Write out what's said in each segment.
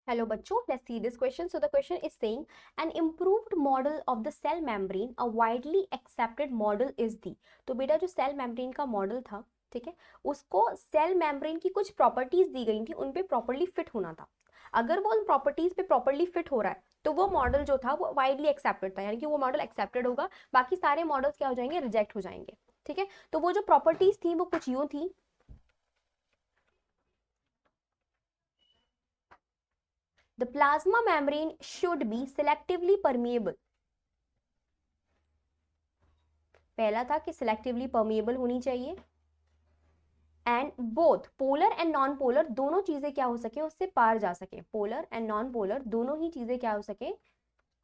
Hello बच्चों, let's see this question. So the question is saying an improved model of the cell membrane, a widely accepted model is the. तो बेटा जो cell membrane का model था, ठीक है, उसको सेल मेम्ब्रेन की कुछ प्रॉपर्टीज दी गई थी, उन पे प्रॉपर्ली फिट होना था. अगर वो उन प्रॉपर्टीज पे प्रॉपर्ली फिट हो रहा है तो वो मॉडल जो था वो वाइडली एक्सेप्टेड था, यानी कि वो मॉडल एक्सेप्टेड होगा, बाकी सारे मॉडल्स क्या हो जाएंगे, रिजेक्ट हो जाएंगे. ठीक है, तो वो जो प्रॉपर्टीज थी वो कुछ यूं थी. The plasma membrane should be selectively permeable. पहला था कि सिलेक्टिवली परमिएबल होनी चाहिए, and both polar and non polar दोनों चीजें क्या हो सके, उससे पार जा सके. पोलर एंड नॉन पोलर दोनों ही चीजें क्या हो सके,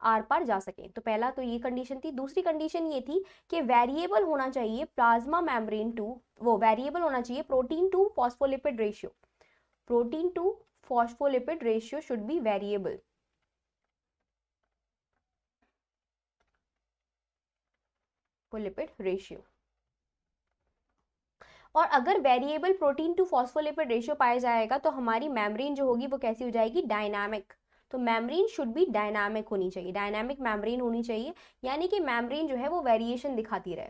आर पार जा सके. तो पहला तो ये कंडीशन थी. दूसरी कंडीशन ये थी कि वेरिएबल होना चाहिए प्लाज्मा मेम्ब्रेन टू, वो वेरिएबल होना चाहिए protein to phospholipid ratio. Protein to phospholipid ratio should be variable. Lipid ratio. और अगर variable protein to phospholipid ratio पाया जाएगा तो हमारी मेम्ब्रेन जो होगी वो कैसी हो जाएगी, डायनामिक. तो मेम्ब्रेन शुड बी डायनामिक होनी चाहिए, डायनामिक मेम्ब्रेन होनी चाहिए, यानी कि मेम्ब्रेन जो है वो वेरिएशन दिखाती रहे.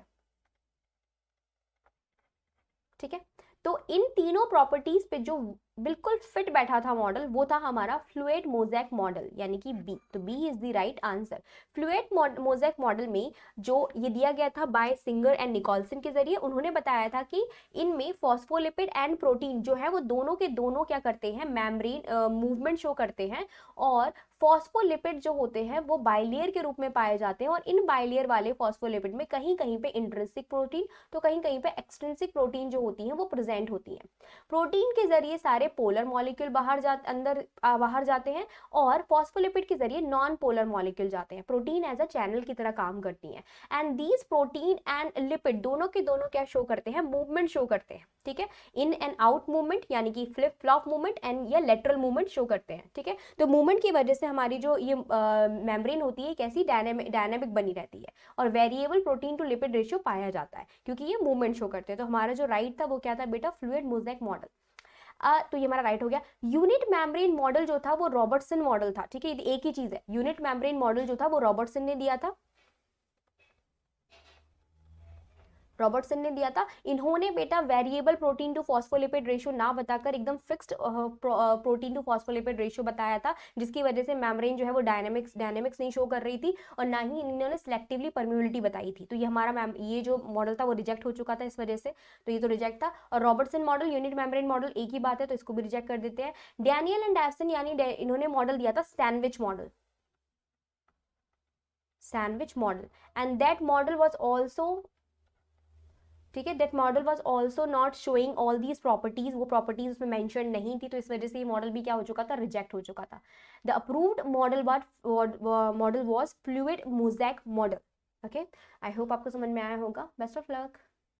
ठीक है, तो इन तीनों प्रॉपर्टीज पे जो बिल्कुल फिट बैठा था मॉडल, वो था हमारा फ्लूइड मोज़ेक मॉडल, यानी कि बी. तो B is the right answer. Fluid mosaic model में जो ये दिया गया था बाय सिंगर एंड निकोलसन के जरिए, उन्होंने बताया था कि इनमें फॉस्फोलिपिड एंड प्रोटीन जो है वो दोनों के दोनों क्या करते हैं, मेम्ब्रेन मूवमेंट शो करते हैं. और फॉस्फोलिपिड जो होते हैं वो बाइलेयर के रूप में पाए जाते हैं, और इन बाइलेयर वाले फॉस्फोलिपिड में कहीं कहीं पे इंट्रिंसिक प्रोटीन तो कहीं कहीं पे एक्सट्रिंसिक प्रोटीन जो होती हैं वो प्रेजेंट होती हैं. प्रोटीन के जरिए सारे पोलर मॉलिक्यूल बाहर जाते हैं, और फॉस्फोलिपिड के जरिए नॉन पोलर मॉलिक्यूल जाते हैं. प्रोटीन एज अ चैनल की तरह काम करती हैं, and these protein and lipid दोनों के दोनों क्या शो करते हैं, मूवमेंट शो करते हैं. ठीक है, इन एंड आउट मूवमेंट, यानी कि फ्लिप फ्लॉप मूवमेंट एंड या लेटरल मूवमेंट शो करते हैं. ठीक है, तो मूवमेंट की वजह से हमारी जो ये मेम्ब्रेन होती है कैसी, डायनेमिक बनी रहती है, और variable protein to lipid ratio पाया जाता है क्योंकि ये मूवमेंट शो करते हैं. तो हमारा जो राइट था वो क्या था बेटा, फ्लूइड मोज़ेक मॉडल. तो ये हमारा राइट हो गया. यूनिट मेम्ब्रेन मॉडल जो था वो रॉबर्टसन मॉडल था. ठीक है, एक ही चीज है, यूनिट मेम्ब्रेन मॉडल जो था वो रॉबर्टसन ने दिया था. रॉबर्टसन ने दिया था. इन्होंने बेटा variable protein to phospholipid ratio ना बताकर एकदम fixed protein to phospholipid ratio बताया था, जिसकी वजह से मेम्ब्रेन जो है वो डायनेमिक्स नहीं शो कर रही थी, और ना ही इन्होंने सिलेक्टिवली परमिबिलिटी बताई थी. तो ये हमारा ये जो मॉडल था वो रिजेक्ट हो चुका था इस वजह से. तो ये तो रिजेक्ट था. और Robertson model unit membrane model एक ही बात है, तो इसको भी रिजेक्ट कर देते हैं. डैनियल एंड डैवसन यानी इन्होंने मॉडल दिया था sandwich model. Sandwich model, and that model was also, ठीक है, that model was also not showing all these properties. वो प्रॉपर्टीज उसमें मेंशन नहीं थी, तो इस वजह से ये मॉडल भी क्या हो चुका था, रिजेक्ट हो चुका था. The approved model was fluid mosaic model. Okay, I hope आपको समझ में आया होगा. Best of luck.